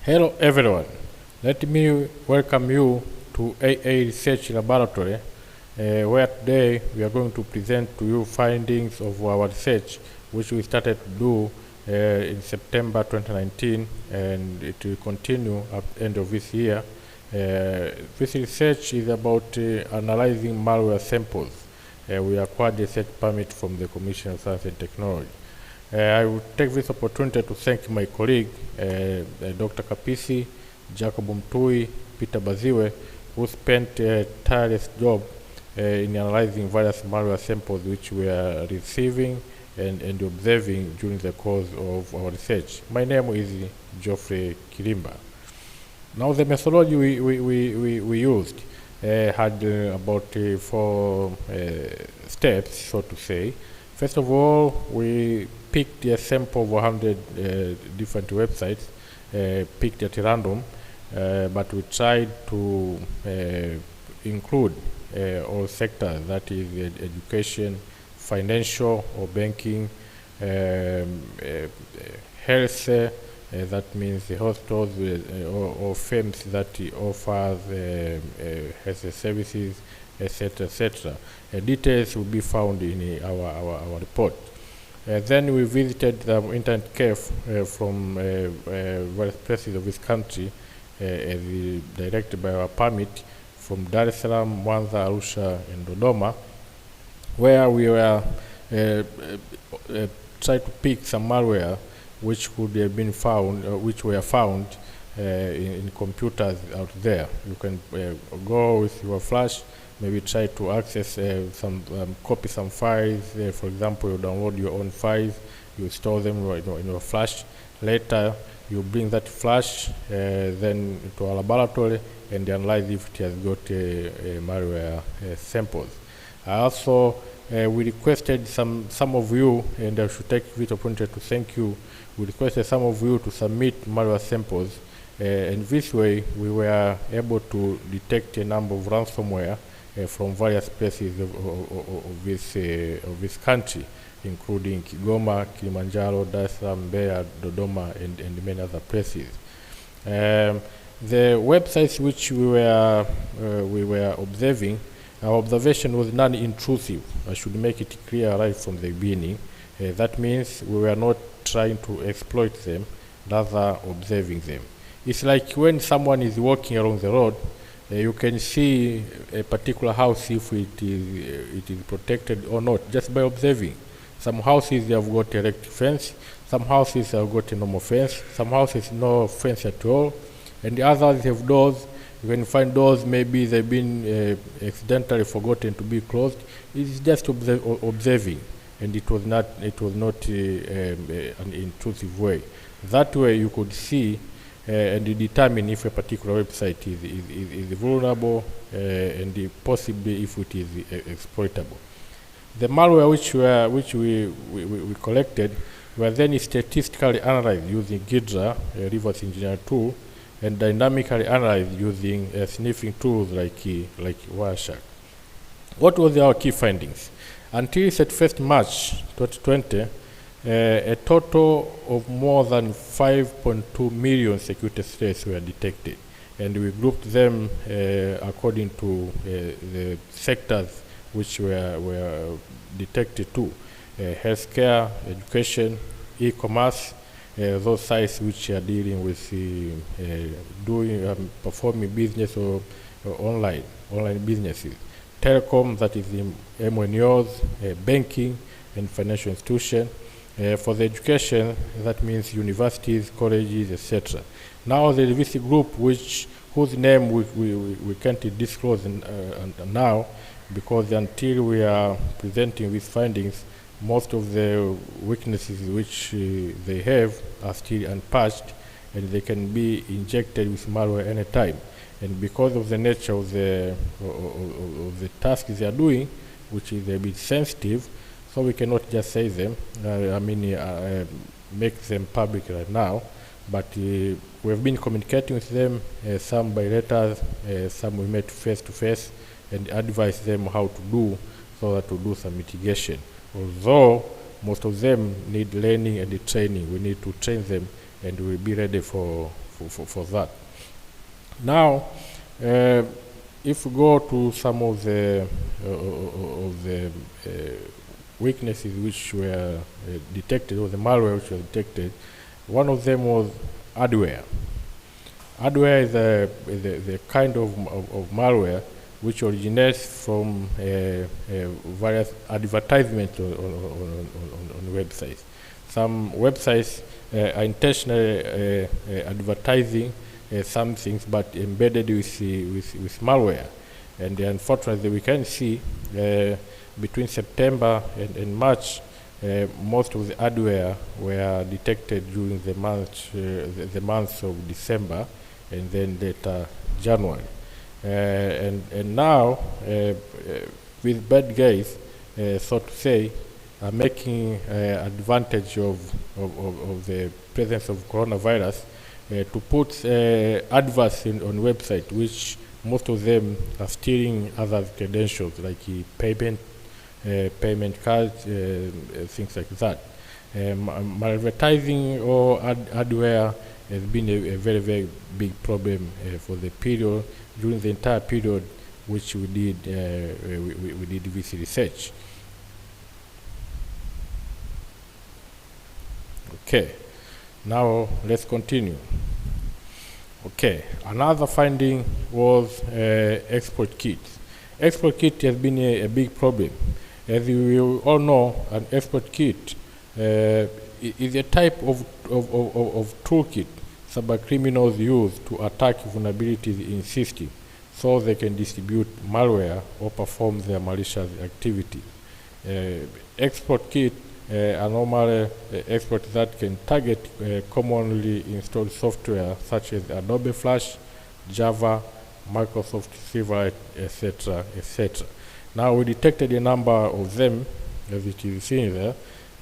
Hello everyone, let me welcome you to AA Research Laboratory, where today we are going to present to you findings of our research which we started to do in September 2019, and it will continue at the end of this year. This research is about analyzing malware samples. We acquired a research permit from the Commission of Science and Technology. I will take this opportunity to thank my colleague, Dr. Kapisi, Jacob Mtui, Peter Baziwe, who spent a tireless job in analyzing various malware samples which we are receiving and observing during the course of our research. My name is Geoffrey Kilimba. Now, the methodology we used had about 4 steps, so to say. First of all, we picked a sample of 100 different websites, picked at random, but we tried to include all sectors, that is education, financial or banking, health, that means the hospitals or firms that offer health services, etc., etc. Details will be found in our report. Then we visited the internet cafe from various places of this country, directed by our permit, from Dar es Salaam, Mwanza, Arusha, and Dodoma, where we were trying to pick some malware which could have been found, which were found in computers out there. You can go with your flash, maybe try to access copy some files. For example, you download your own files, you store them in your flash. Later, you bring that flash then to our laboratory and analyze if it has got malware samples. Also, we requested some of you, and I should take this opportunity to thank you. We requested some of you to submit malware samples, and this way we were able to detect a number of ransomware from various places of this country, including Kigoma, Kilimanjaro, Dar es Salaam, Mbeya, Dodoma, and many other places. The websites which we were observing, our observation was non-intrusive. I should make it clear right from the beginning. That means we were not trying to exploit them, rather observing them. It's like when someone is walking along the road, you can see a particular house if it is protected or not, just by observing. Some houses they have got electric fence, some houses have got a normal fence, some houses no fence at all, and the others have doors. You can find doors, maybe they've been accidentally forgotten to be closed. It's just observing, and it was not an intrusive way. That way you could see and determine if a particular website is vulnerable and possibly if it is exploitable. The malware which we collected were then statistically analyzed using GIDRA, a reverse engineer tool, and dynamically analyzed using sniffing tools like Wireshark. What were our key findings? Until 31st March 2020, a total of more than 5.2 million security threats were detected, and we grouped them according to the sectors which were detected too: healthcare, education, e-commerce, those sites which are dealing with performing business or online businesses, telecom, that is the MNOs, banking and financial institutions. For the education, that means universities, colleges, etc. Now there is this group whose name we can't disclose now, because until we are presenting these findings, most of the weaknesses which they have are still unpatched, and they can be injected with malware anytime. And because of the nature of the tasks they are doing, which is a bit sensitive, so we cannot just say them, make them public right now, but we have been communicating with them, some by letters, some we met face to face, and advise them how to do, so that to do some mitigation. Although most of them need learning and training, we need to train them, and we'll be ready for for that. Now, if we go to some of the weaknesses which were detected, or the malware which was detected, one of them was adware. Adware is the kind of malware which originates from various advertisements on websites. Some websites are intentionally advertising some things, but embedded with malware. And unfortunately, we can see between September and March, most of the adware were detected during the month of December, and then later January. And now, with bad guys, so to say, are making advantage of the presence of coronavirus to put adverts on website, which most of them are stealing other credentials like payment cards, things like that. Advertising or adware has been a very, very big problem for the period, during the entire period which we did this research. Okay, now let's continue. Okay, another finding was export kits. Export kit has been a big problem. As you all know, an export kit is a type of toolkit cybercriminals use to attack vulnerabilities in system, so they can distribute malware or perform their malicious activity. Export kit are normally exports that can target commonly installed software such as Adobe Flash, Java, Microsoft Silverlight, etc., etc. Now we detected a number of them, as it is seen there,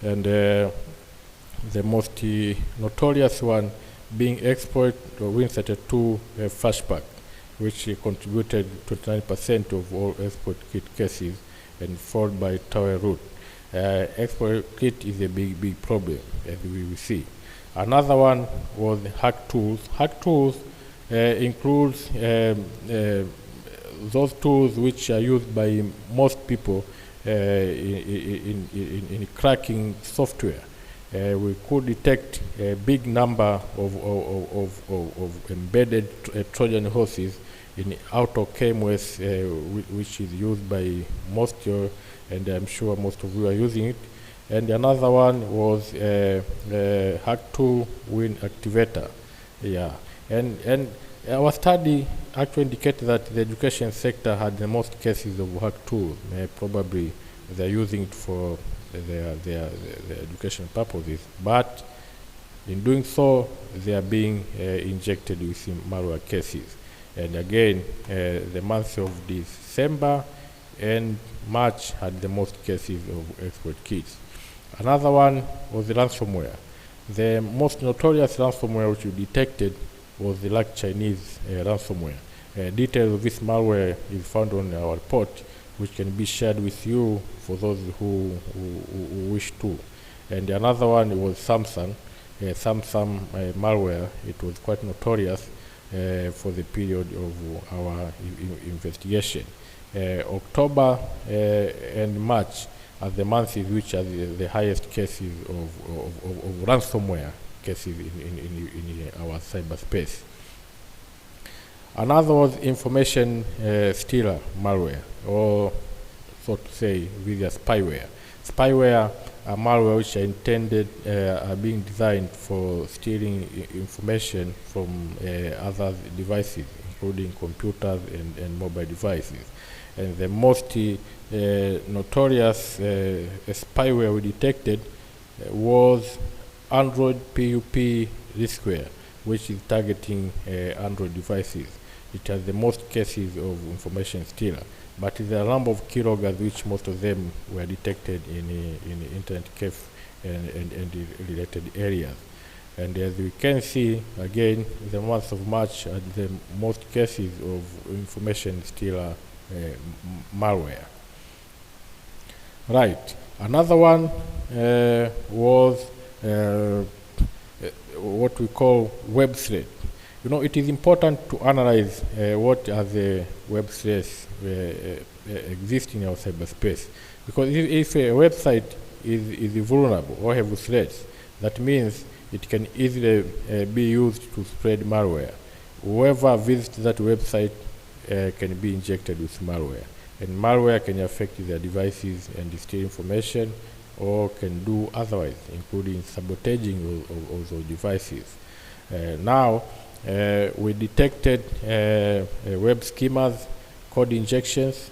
and the most notorious one being exploit of Win32 flashback, which contributed 29% of all export kit cases, and followed by tower root. Export kit is a big problem, as we will see. Another one was hack tools. Hack tools includes those tools which are used by most people in cracking software. We could detect a big number of embedded Trojan horses in AutoCMOS, which is used by most, and I'm sure most of you are using it. And another one was hack tool win activator. Yeah, and our study actually indicated that the education sector had the most cases of hack tools. Probably they're using it for their education purposes, but in doing so, they are being injected with malware cases. And again, the months of December and March had the most cases of exploit kits. Another one was the ransomware. The most notorious ransomware which we detected was the Black Chinese ransomware. Details of this malware is found on our report, which can be shared with you for those who wish to. And another one was Samsung malware. It was quite notorious for the period of our investigation. October and March are the months in which are the highest cases of ransomware cases in our cyberspace. Another was information stealer malware, or so to say, via spyware. Spyware are malware which are intended, are being designed for stealing information from other devices, including computers and mobile devices. And the most notorious spyware we detected was Android PUP riskware, which is targeting Android devices. It has the most cases of information stealer, but there are a number of keyloggers which most of them were detected in internet cafe and related areas. And as we can see, again, the month of March had the most cases of information stealer malware. Right. Another one was what we call web threat. It is important to analyze what are the web threats exist in our cyberspace. Because if a website is vulnerable or have threats, that means it can easily be used to spread malware. Whoever visits that website can be injected with malware. And malware can affect their devices and steal information, or can do otherwise, including sabotaging of those devices. Now, we detected web schemas, code injections.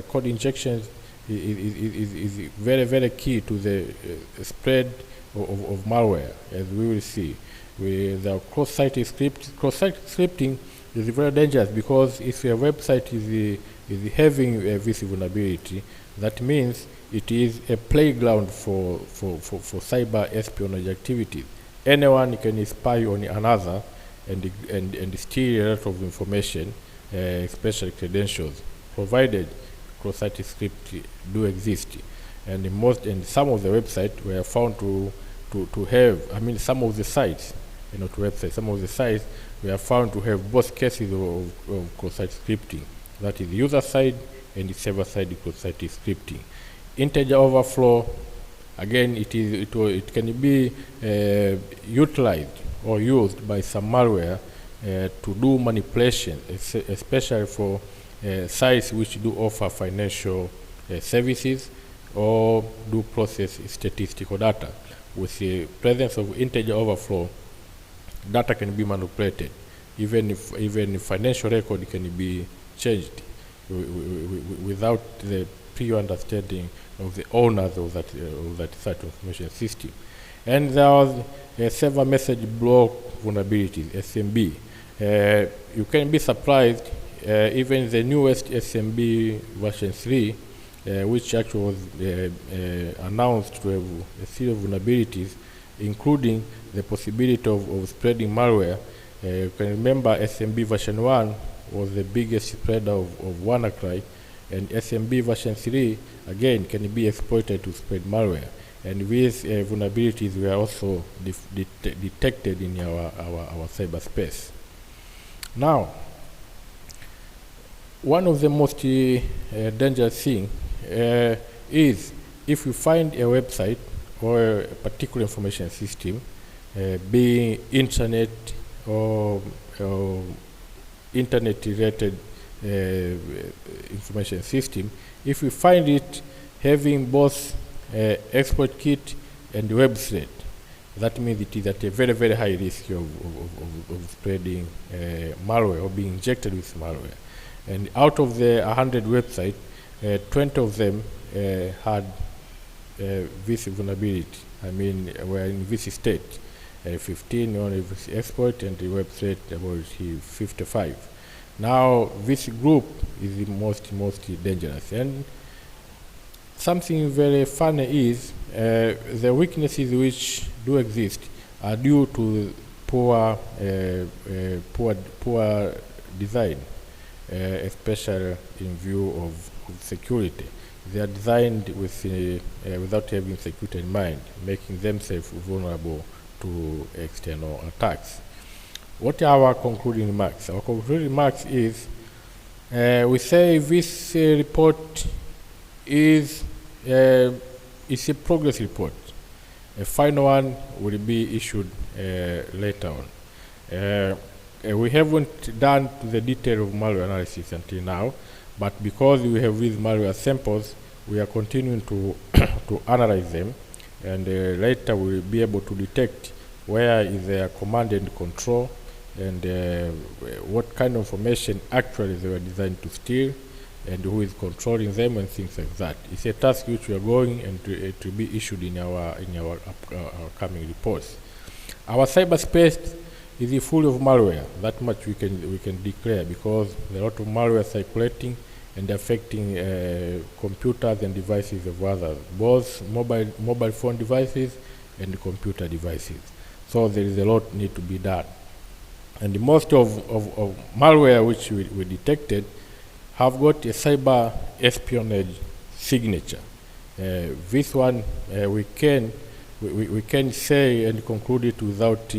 Code injections is very, very key to the spread of malware, as we will see. The cross-site scripting is very dangerous, because if your website is having this vulnerability, that means it is a playground for cyber espionage activities. Anyone can spy on another and steal a lot of information, especially credentials, provided cross-site script do exist. And some of the websites were found to have, some of the sites, not websites, some of the sites were found to have both cases of cross-site scripting. That is user side and server-side cross-site scripting. Integer overflow, again, it can be utilized or used by some malware to do manipulation, especially for sites which do offer financial services or do process statistical data. With the presence of integer overflow, data can be manipulated. Even financial record can be changed without the prior understanding of the owners of that site information system. And there was a server message block vulnerabilities, SMB. You can be surprised, even the newest SMB version 3, which actually was announced to have a series of vulnerabilities, including the possibility of spreading malware. You can remember SMB version 1 was the biggest spreader of WannaCry, and SMB version 3, again, can be exploited to spread malware. And these vulnerabilities were also detected in our cyberspace. Now, one of the most dangerous things is if you find a website or a particular information system, being internet or internet-related information system, if we find it having both exploit kit and web threat, that means it is at a very, very high risk of spreading malware or being injected with malware. And out of the 100 websites, 20 of them had this vulnerability. Were in this state. 15 only with exploit, and the web threat about 55. Now, this group is the most dangerous. And something very funny is the weaknesses which do exist are due to poor design, especially in view of security. They are designed with without having security in mind, making themselves vulnerable to external attacks. What are our concluding remarks? Our concluding remarks is we say this report is a progress report. A final one will be issued later on. We haven't done the detail of malware analysis until now, but because we have these malware samples, we are continuing to analyze them, and later we will be able to detect where is their command and control, and what kind of information actually they were designed to steal, and who is controlling them, and things like that. It's a task which we are going and to be issued in our upcoming reports. Our cyberspace is full of malware. That much we can declare, because there are a lot of malware circulating and affecting computers and devices of others, both mobile phone devices and computer devices. So there is a lot need to be done. And most of malware which we detected have got a cyber espionage signature. This one we can say and conclude it without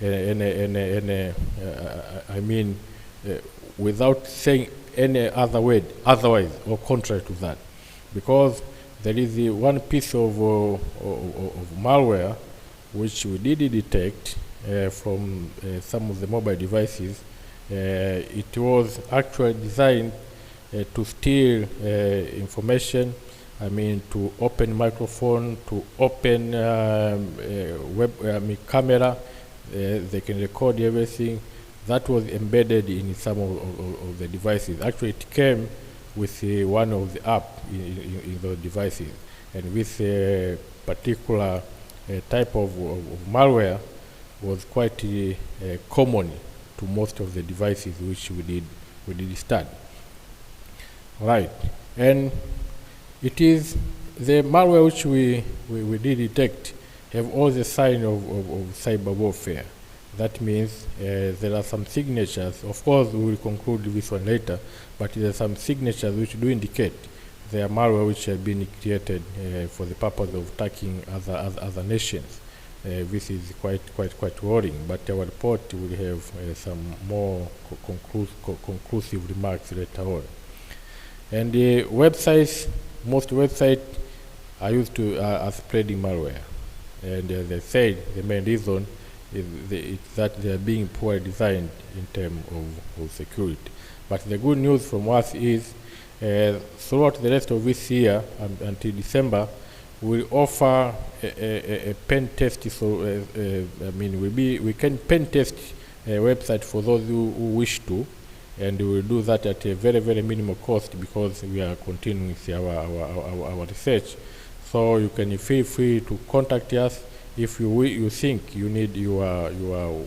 I mean, without saying any other word, otherwise or contrary to that, because there is one piece of malware which we did detect from some of the mobile devices. It was actually designed to steal information. I mean, to open microphone, to open camera. They can record everything. That was embedded in some of the devices. Actually, it came with one of the app in those devices, and this particular type of malware was quite common to most of the devices which we did start. Right, and it is the malware which we did detect have all the sign of cyber warfare. That means there are some signatures. Of course, we will conclude this one later, but there are some signatures which do indicate they are malware which have been created for the purpose of attacking other nations. This is quite worrying, but our report will have some more conclusive remarks later on. And the websites, most websites are used to are spreading malware, and they say the main reason is that they are being poorly designed in terms of security. But the good news from us is throughout the rest of this year until December, we'll offer a pen test. So we can pen test a website for those who wish to, and we will do that at a very minimal cost because we are continuing our research. So you can feel free to contact us if you think you need your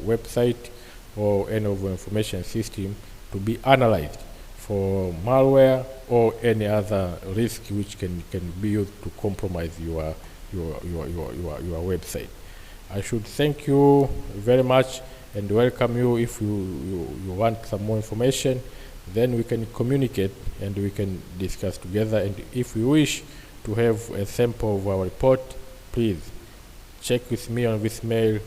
website or any of your information system to be analyzed for malware or any other risk which can be used to compromise your website. I should thank you very much and welcome you. If you want some more information, then we can communicate and we can discuss together. And if you wish to have a sample of our report, please check with me on this mail,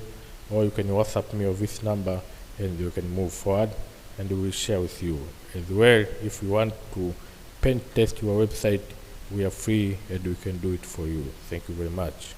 or you can WhatsApp me on this number, and you can move forward, and we will share with you. As well, if you want to pen test your website, we are free and we can do it for you. Thank you very much.